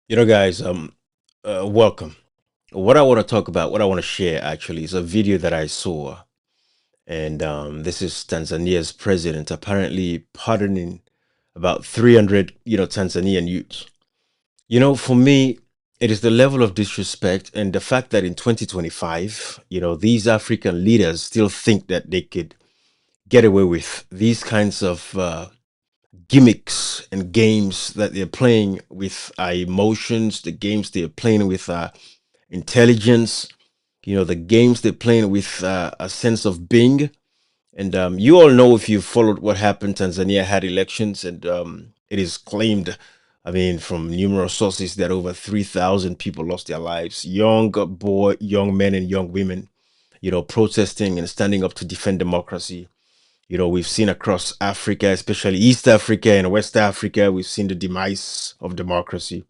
Guys, welcome. What I want to talk about, what I want to share actually, is a video that I saw, and this is Tanzania's president apparently pardoning about 300, Tanzanian youths. For me, it is the level of disrespect and the fact that in 2025, these African leaders still think that they could get away with these kinds of gimmicks and games that they're playing with our emotions, the games they're playing with intelligence, the games they're playing with a sense of being. And you all know, if you followed what happened, Tanzania had elections, and it is claimed, I mean, from numerous sources, that over 3,000 people lost their lives. Young men and young women, protesting and standing up to defend democracy. We've seen across Africa, especially East Africa and West Africa, we've seen the demise of democracy.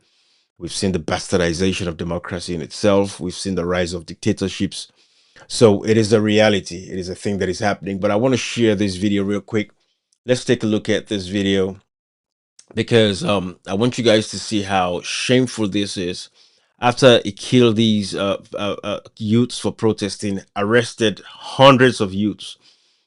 We've seen the bastardization of democracy in itself. We've seen the rise of dictatorships. So it is a reality. It is a thing that is happening. But I want to share this video real quick. Let's take a look at this video because I want you guys to see how shameful this is. After it killed these youths for protesting, arrested hundreds of youths,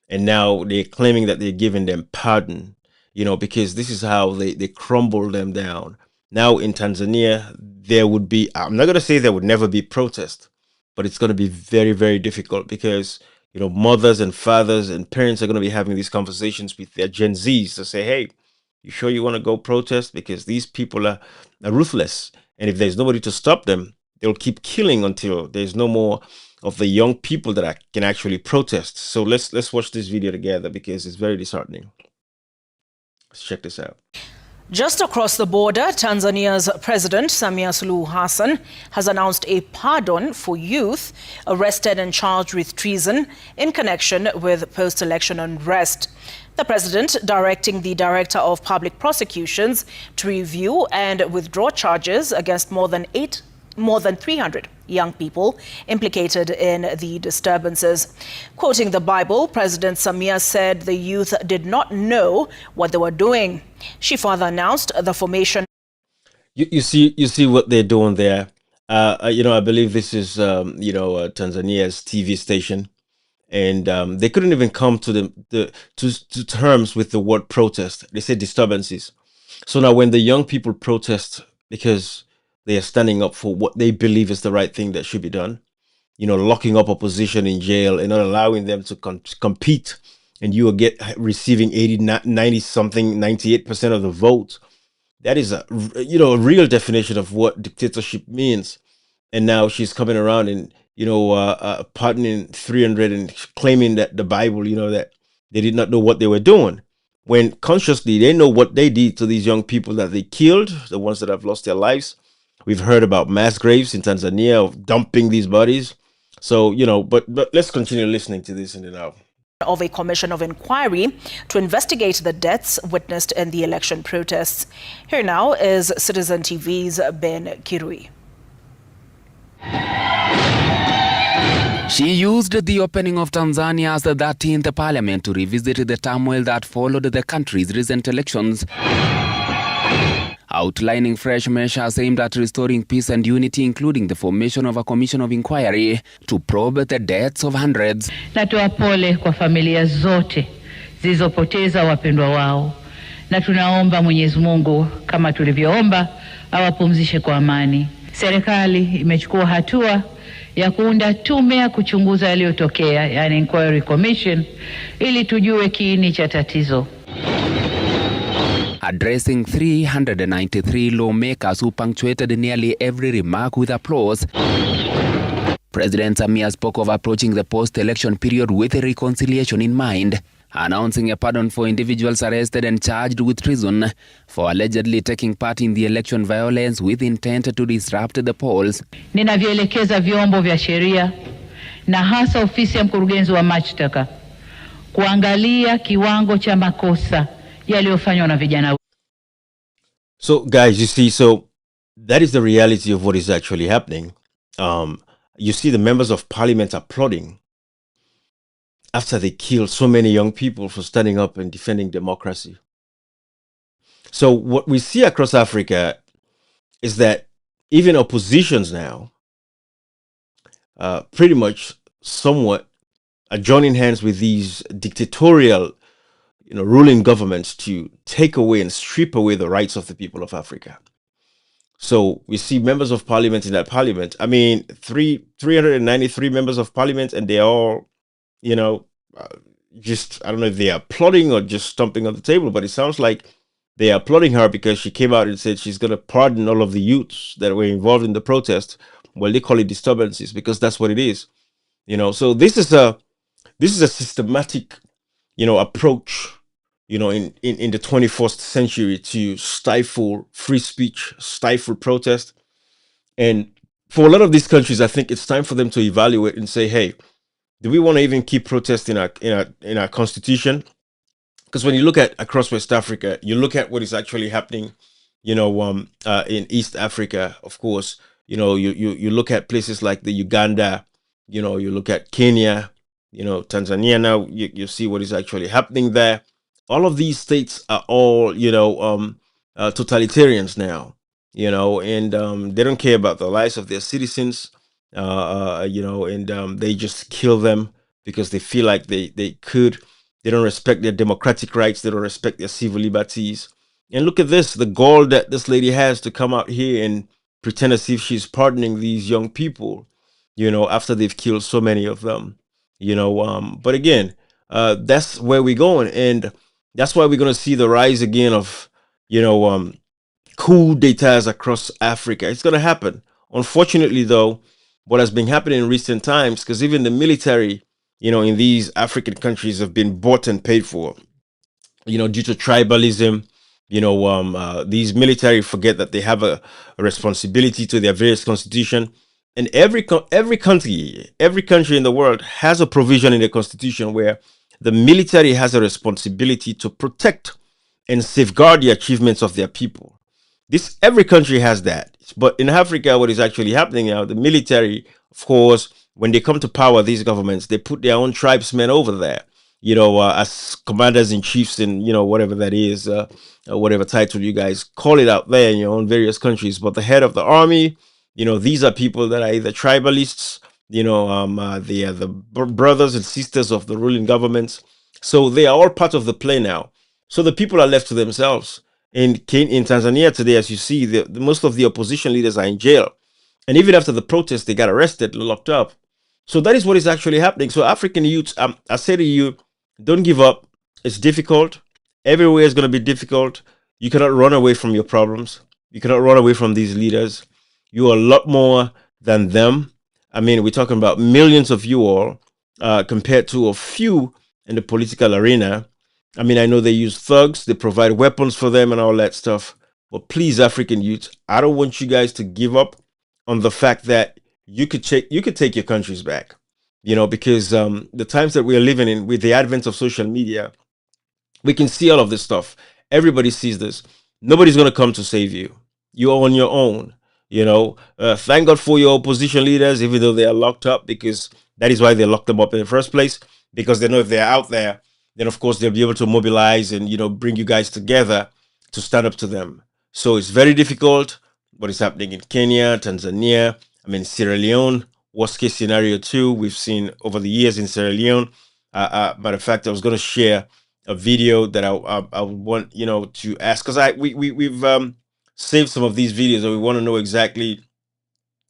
and now they're claiming that they're giving them pardon, because this is how they crumble them down. Now in Tanzania, there would be, I'm not going to say there would never be protest, but it's going to be very, very difficult because, mothers and fathers and parents are going to be having these conversations with their Gen Zs to say, hey, you sure you want to go protest? Because these people are ruthless. And if there's nobody to stop them, they'll keep killing until there's no more of the young people that can actually protest. So let's watch this video together because it's very disheartening. Let's check this out. Just across the border, Tanzania's President Samia Suluhu Hassan has announced a pardon for youth arrested and charged with treason in connection with post-election unrest. The president directing the Director of Public Prosecutions to review and withdraw charges against more than 300 young people implicated in the disturbances. Quoting the Bible, President Samia said the youth did not know what they were doing. She further announced the formation. You see what they're doing there. I believe this is Tanzania's TV station, and they couldn't even come to terms with the word protest. They said disturbances. So now when the young people protest because they are standing up for what they believe is the right thing that should be done, locking up opposition in jail and not allowing them to compete, and you will receiving 80, 90 something, 98% of the vote. That is a real definition of what dictatorship means. And now she's coming around and pardoning 300 and claiming that the Bible, that they did not know what they were doing, when consciously they know what they did to these young people that they killed, the ones that have lost their lives. We've heard about mass graves in Tanzania of dumping these bodies. So, but let's continue listening to this and then I'll... of a commission of inquiry to investigate the deaths witnessed in the election protests. Here now is Citizen TV's Ben Kirui. She used the opening of Tanzania's 13th parliament to revisit the turmoil that followed the country's recent elections, outlining fresh measures aimed at restoring peace and unity, including the formation of a commission of inquiry to probe the deaths of hundreds. Natoa pole kwa familia zote zilizopoteza wapendwa wao, na tunaomba Mwenyezi Mungu kama tulivyoomba awapumzishe kwa amani. Serikali imechukua hatua ya kuunda tume ya kuchunguza yaliyotokea, yani inquiry commission, ili tujue kiini cha tatizo. Addressing 393 lawmakers who punctuated nearly every remark with applause, President Samia spoke of approaching the post-election period with a reconciliation in mind, announcing a pardon for individuals arrested and charged with treason for allegedly taking part in the election violence with intent to disrupt the polls. Ninavyoelekeza vyombo vya sheria na hasa ofisi ya mkurugenzi wa mashtaka kuangalia kiwango cha makosa yaliyofanywa na vijana. So guys, you see, so that is the reality of what is actually happening. You see the members of parliament applauding after they killed so many young people for standing up and defending democracy. So what we see across Africa is that even oppositions now, pretty much somewhat are joining hands with these dictatorial, ruling governments to take away and strip away the rights of the people of Africa. So we see members of parliament in that parliament. I mean, 393 members of parliament, and they're all, you know, uh, just, I don't know if they are applauding or just stomping on the table, but it sounds like they are applauding her because she came out and said she's going to pardon all of the youths that were involved in the protest. Well, they call it disturbances because that's what it is. So this is a systematic, approach, in the 21st century to stifle free speech, stifle protest. And for a lot of these countries, I think it's time for them to evaluate and say, hey, do we want to even keep protesting in our constitution? Because when you look at across West Africa, you look at what is actually happening, in East Africa, of course, you look at places like the Uganda, you look at Kenya, Tanzania now, you see what is actually happening there. All of these states are all, totalitarians now, and they don't care about the lives of their citizens, and they just kill them because they feel like they could. They don't respect their democratic rights. They don't respect their civil liberties. And look at this, the gall that this lady has to come out here and pretend as if she's pardoning these young people, after they've killed so many of them. But again, that's where we're going. And that's why we're going to see the rise again of, coup d'etats across Africa. It's going to happen. Unfortunately, though, what has been happening in recent times, because even the military, in these African countries have been bought and paid for, due to tribalism. These military forget that they have a responsibility to their various constitution. And every country in the world has a provision in the constitution where the military has a responsibility to protect and safeguard the achievements of their people. This every country has that. But in Africa, what is actually happening now, the military, of course, when they come to power, these governments, they put their own tribesmen over there, as commanders in chiefs and, whatever that is, whatever title you guys call it out there in your own various countries. But the head of the army, these are people that are either tribalists, they are the brothers and sisters of the ruling governments. So they are all part of the play now. So the people are left to themselves. In Tanzania today, as you see, most of the opposition leaders are in jail. And even after the protest, they got arrested, locked up. So that is what is actually happening. So African youths, I say to you, don't give up. It's difficult. Everywhere is going to be difficult. You cannot run away from your problems. You cannot run away from these leaders. You are a lot more than them. I mean, we're talking about millions of you all compared to a few in the political arena. I mean, I know they use thugs, they provide weapons for them and all that stuff. But please, African youth, I don't want you guys to give up on the fact that you could take your countries back. Because the times that we are living in with the advent of social media, we can see all of this stuff. Everybody sees this. Nobody's going to come to save you. You're on your own. Thank God for your opposition leaders, even though they are locked up, because that is why they locked them up in the first place, because they know if they're out there, then of course they'll be able to mobilize and, bring you guys together to stand up to them. So it's very difficult. What is happening in Kenya, Tanzania, Sierra Leone, worst case scenario too. We've seen over the years in Sierra Leone. Matter of fact, I was going to share a video that I want to ask, because we've saved some of these videos and we want to know exactly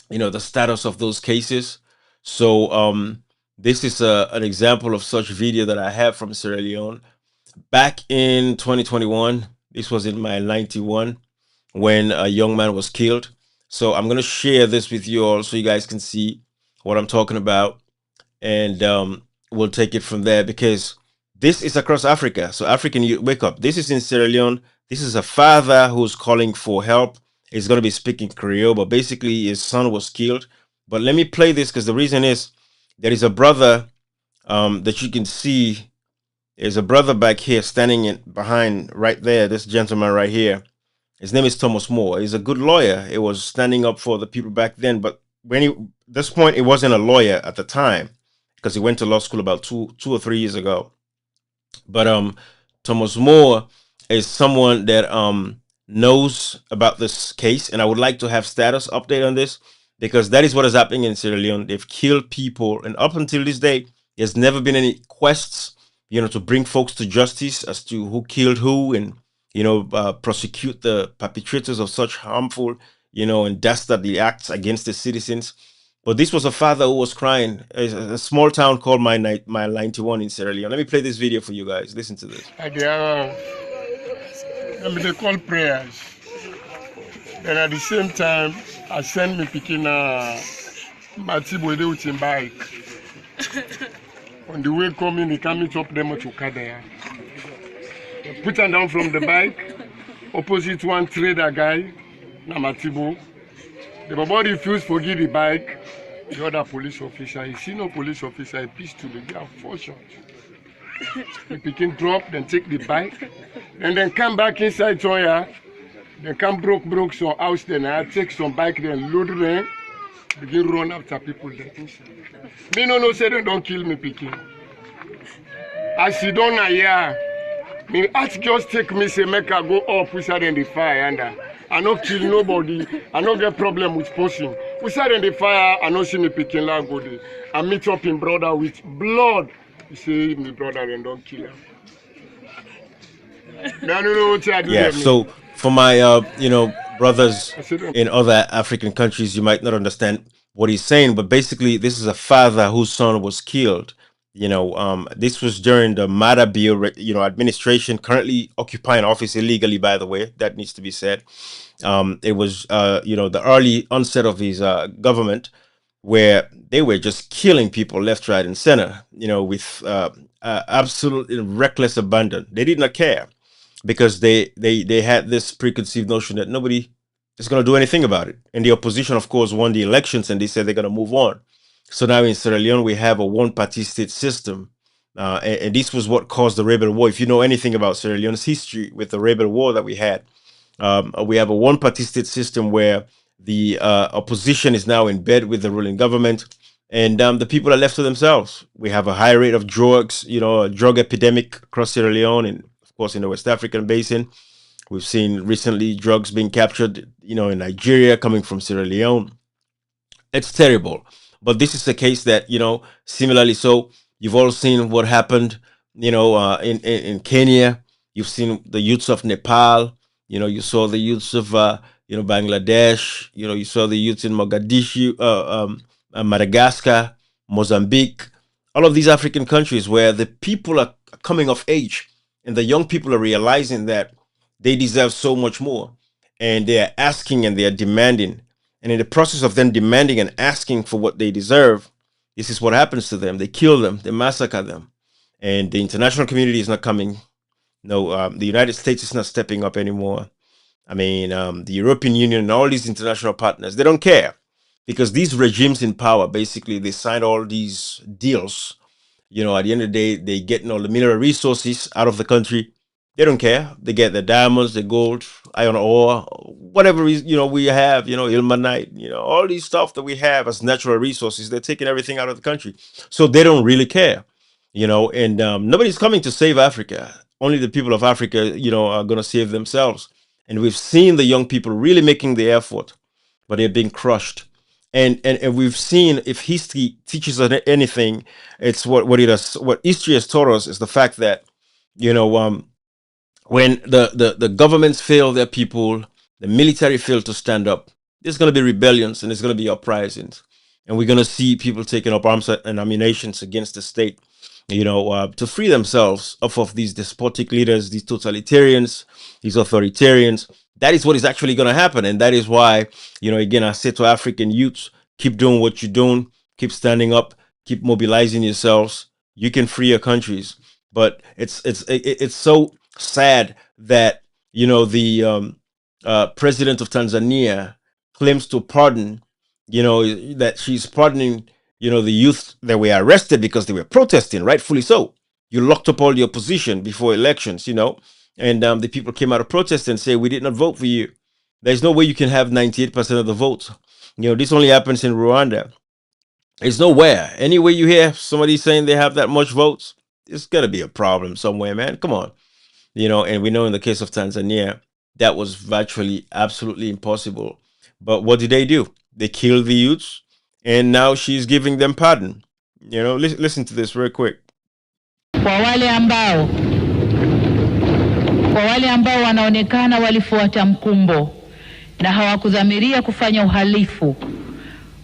the status of those cases. So this is an example of such video that I have from Sierra Leone back in 2021. This was in my 91 when a young man was killed. So I'm going to share this with you all so you guys can see what I'm talking about, and we'll take it from there, because this is across Africa. So African youth, wake up. This is in Sierra Leone. This is a father who's calling for help. He's going to be speaking Creole, but basically his son was killed. But let me play this, because the reason is there is a brother that you can see. There's a brother back here standing behind right there, this gentleman right here. His name is Thomas Moore. He's a good lawyer. He was standing up for the people back then, but this point, he wasn't a lawyer at the time, because he went to law school about two or 3 years ago. But Thomas Moore is someone that knows about this case, and I would like to have status update on this, because that is what is happening in Sierra Leone. They've killed people, and up until this day, there's never been any quests, to bring folks to justice as to who killed who, and prosecute the perpetrators of such harmful, and dastardly acts against the citizens. But this was a father who was crying. A small town called my 91 in Sierra Leone. Let me play this video for you guys. Listen to this. They call prayers. And at the same time, I send me picking Matibo with bike. On the way coming, they come meet up them to Kadaya. They put them down from the bike. Opposite one trader guy, Namatibo. The baba refused to give the bike. The other police officer, he see no police officer, he pissed to the guy, 4 shots. The picking drop, then take the bike, and then come back inside Toya. Then come broke some house, then I take some bike, then load them, begin run after people there inside. Me no say they don't kill me picking. As you don't know, yeah. Me ask just take me, say make I go up, we side in the fire, and I not kill nobody, I not get problem with person. We side in the fire, I not see me picking like go there. I meet up in brother with blood. You say me brother and don't kill him. Yeah, so for my brothers in other African countries, you might not understand what he's saying, but basically this is a father whose son was killed. This was during the Madabio administration, currently occupying office illegally, by the way. That needs to be said. It was the early onset of his government, where they were just killing people left, right, and center, with absolutely reckless abandon. They did not care, because they had this preconceived notion that nobody is going to do anything about it. And the opposition, of course, won the elections, and they said they're going to move on. So now in Sierra Leone, we have a one-party state system. And this was what caused the rebel war. If you know anything about Sierra Leone's history with the rebel war that we had, we have a one-party state system where the opposition is now in bed with the ruling government, and the people are left to themselves. We have a high rate of drugs, a drug epidemic across Sierra Leone, and of course in the West African basin. We've seen recently drugs being captured, in Nigeria, coming from Sierra Leone. It's terrible. But this is a case that, similarly, so you've all seen what happened, in Kenya. You've seen the youths of Nepal. You saw the youths of, Bangladesh. You saw the youths in Mogadishu, Madagascar, Mozambique. All of these African countries where the people are coming of age, and the young people are realizing that they deserve so much more. And they are asking and they are demanding. And in the process of them demanding and asking for what they deserve, this is what happens to them. They kill them, they massacre them. And the international community is not coming. No, the United States is not stepping up anymore. I mean, the European Union and all these international partners, they don't care. Because these regimes in power, basically, they signed all these deals. At the end of the day, they get all the mineral resources out of the country. They don't care. They get the diamonds, the gold, iron ore, whatever we have, ilmenite, all these stuff that we have as natural resources. They're taking everything out of the country, so they don't really care, And nobody's coming to save Africa. Only the people of Africa, are going to save themselves. And we've seen the young people really making the effort, but they're being crushed. And we've seen, if history teaches us anything, it's what history has taught us is the fact that, when the governments fail their people, the military fail to stand up, there's going to be rebellions and there's going to be uprisings. And we're going to see people taking up arms and ammunition against the state, to free themselves off of these despotic leaders, these totalitarians, these authoritarians. That is what is actually going to happen. And that is why, again, I say to African youths, keep doing what you're doing, keep standing up, keep mobilizing yourselves. You can free your countries. But it's so sad that the president of Tanzania claims to pardon, that she's pardoning, the youth that were arrested because they were protesting, rightfully so. You locked up all the opposition before elections, and the people came out of protest and say, we did not vote for you. There's no way you can have 98% of the votes. This only happens in Rwanda. It's nowhere. Anywhere you hear somebody saying they have that much votes, it's got to be a problem somewhere, man. Come on. And we know in the case of Tanzania, that was virtually absolutely impossible. But what did they do? They killed the youths, and now she's giving them pardon. You know, listen to this real quick. Kwa wale ambao wanaonekana walifuata mkumbo na hawakudhamiria kufanya uhalifu,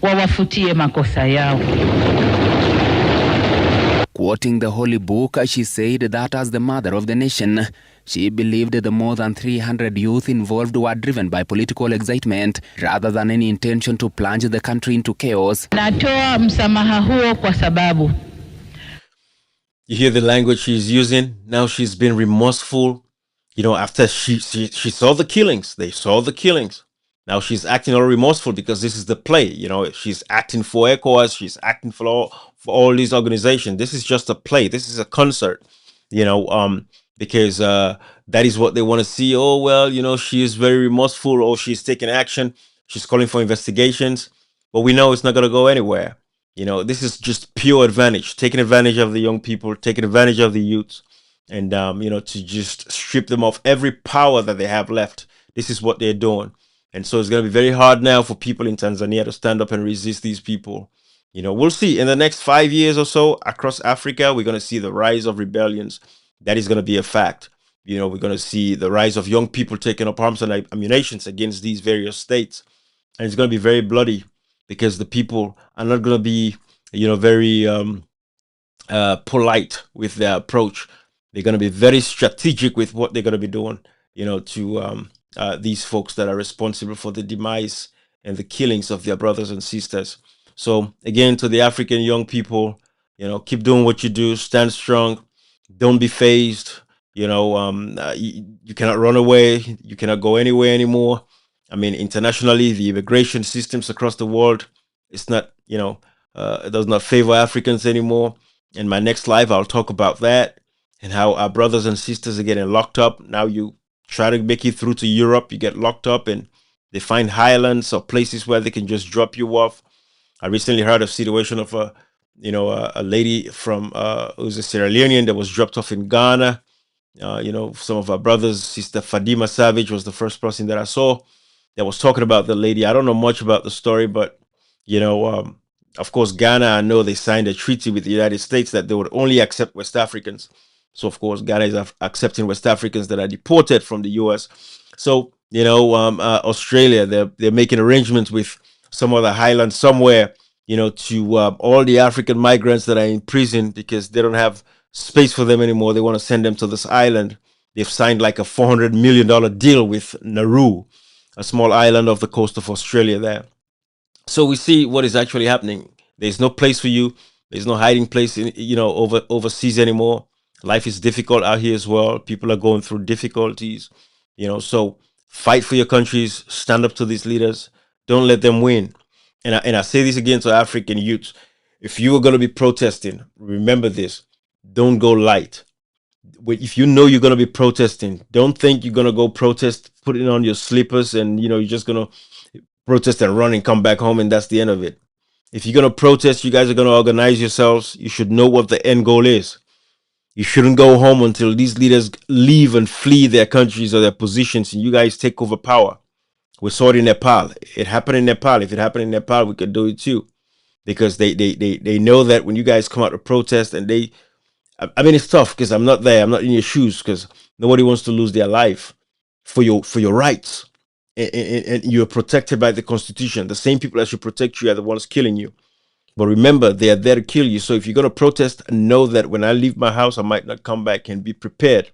wawafutie makosa yao. Quoting the holy book, she said that as the mother of the nation, she believed the more than 300 youth involved were driven by political excitement rather than any intention to plunge the country into chaos. Natoa msamaha huo kwa sababu. You hear the language she's using? Now she's been remorseful. You know, after she saw the killings, they saw the killings. Now she's acting all remorseful because this is the play. You know, she's acting for ECOWAS, she's acting for all these organizations. This is just a play. This is a concert. You know, because that is what they want to see. Oh well, you know, she is very remorseful, or she's taking action. She's calling for investigations, but we know it's not going to go anywhere. You know, this is just pure advantage, taking advantage of the young people, taking advantage of the youths, and you know, to just strip them of every power that they have left. This is what they're doing. And so it's going to be very hard now for people in Tanzania to stand up and resist these people. You know, we'll see in the next 5 years or so across Africa, we're going to see the rise of rebellions. That is going to be a fact. You know, we're going to see the rise of young people taking up arms and ammunitions against these various states. And it's going to be very bloody because the people are not going to be, you know, very polite with their approach. They're going to be very strategic with what they're going to be doing, you know, to these folks that are responsible for the demise and the killings of their brothers and sisters. So again, to the African young people, you know, keep doing what you do, stand strong, don't be phased. You know, you cannot run away, you cannot go anywhere anymore. I mean, internationally, the immigration systems across the world, it's not, you know, it does not favor Africans anymore. In my next live, I'll talk about that and how our brothers and sisters are getting locked up. Now you try to make it through to Europe, you get locked up, and they find highlands or places where they can just drop you off. I recently heard of a situation of a lady from who's a Sierra Leonean that was dropped off in Ghana. You know, some of our brothers, Sister Fadima Savage was the first person that I saw that was talking about the lady. I don't know much about the story, but you know, of course, Ghana, I know they signed a treaty with the United States that they would only accept West Africans. So, of course, Ghana is accepting West Africans that are deported from the U.S. So, you know, Australia, they're making arrangements with some other highland somewhere, you know, to all the African migrants that are in prison because they don't have space for them anymore. They want to send them to this island. They've signed like a $400 million deal with Nauru, a small island off the coast of Australia there. So we see what is actually happening. There's no place for you. There's no hiding place, you know, overseas anymore. Life is difficult out here as well. People are going through difficulties, you know. So fight for your countries. Stand up to these leaders. Don't let them win. And I say this again to African youths: if you are going to be protesting, remember this: don't go light. If you know you're going to be protesting, don't think you're going to go protest, putting on your slippers, and you know you're just going to protest and run and come back home, and that's the end of it. If you're going to protest, you guys are going to organize yourselves. You should know what the end goal is. You shouldn't go home until these leaders leave and flee their countries or their positions and you guys take over power. We saw it in Nepal. It happened in Nepal. If it happened in Nepal, we could do it too. Because they know that when you guys come out to protest and I mean, it's tough because I'm not there. I'm not in your shoes because nobody wants to lose their life for your rights. And you're protected by the Constitution. The same people that should protect you are the ones killing you. But remember, they are there to kill you. So if you're going to protest, know that when I leave my house, I might not come back, and be prepared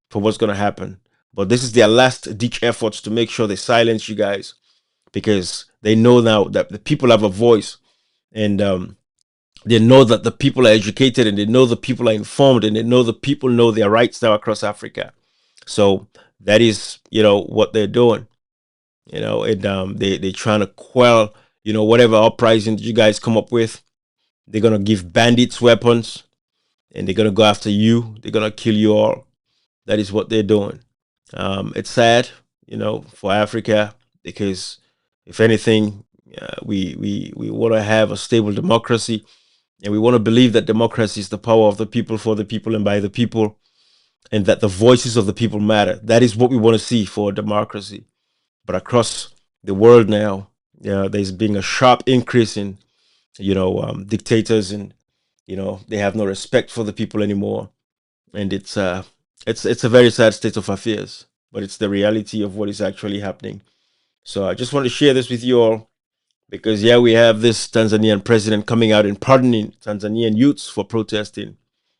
for what's going to happen. But this is their last ditch efforts to make sure they silence you guys because they know now that the people have a voice, and they know that the people are educated, and they know the people are informed, and they know the people know their rights now across Africa. So that is, you know, what they're doing. You know, and they're trying to quell, you know, whatever uprising you guys come up with. They're gonna give bandits weapons, and they're gonna go after you. They're gonna kill you all. That is what they're doing. It's sad, you know, for Africa because if anything, we want to have a stable democracy, and we want to believe that democracy is the power of the people, for the people, and by the people. and that the voices of the people matter. That is what we want to see for democracy. But across the world now, there's been a sharp increase in, dictators, and they have no respect for the people anymore, and it's a very sad state of affairs. But it's the reality of what is actually happening. So I just want to share this with you all because we have this Tanzanian president coming out and pardoning Tanzanian youths for protesting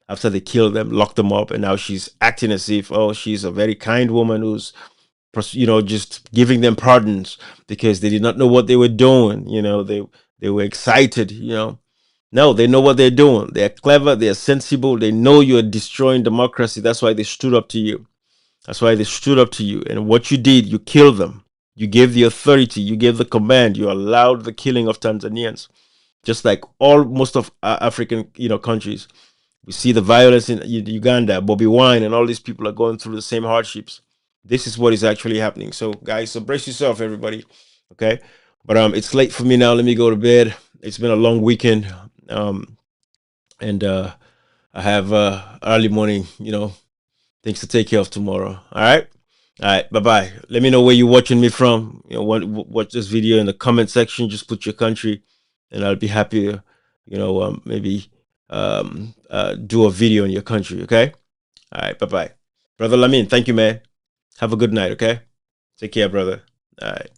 after they killed them, locked them up, and now she's acting as if, oh, she's a very kind woman who's just giving them pardons because they did not know what they were doing. They were excited. No, they know what they're doing. They're clever. They're sensible. They know you're destroying democracy. That's why they stood up to you. That's why they stood up to you. And what you did, you killed them. You gave the authority. You gave the command. You allowed the killing of Tanzanians, just like most of African, countries. We see the violence in Uganda. Bobby Wine and all these people are going through the same hardships. This is what is actually happening. So, guys, so brace yourself, everybody. Okay, but it's late for me now. Let me go to bed. It's been a long weekend, and I have early morning, things to take care of tomorrow. All right. Bye bye. Let me know where you're watching me from. Watch this video in the comment section. Just put your country, and I'll be happy to, maybe do a video in your country. Okay. All right. Bye bye, brother Lamin. Thank you, man. Have a good night. Okay. Take care, brother. All right.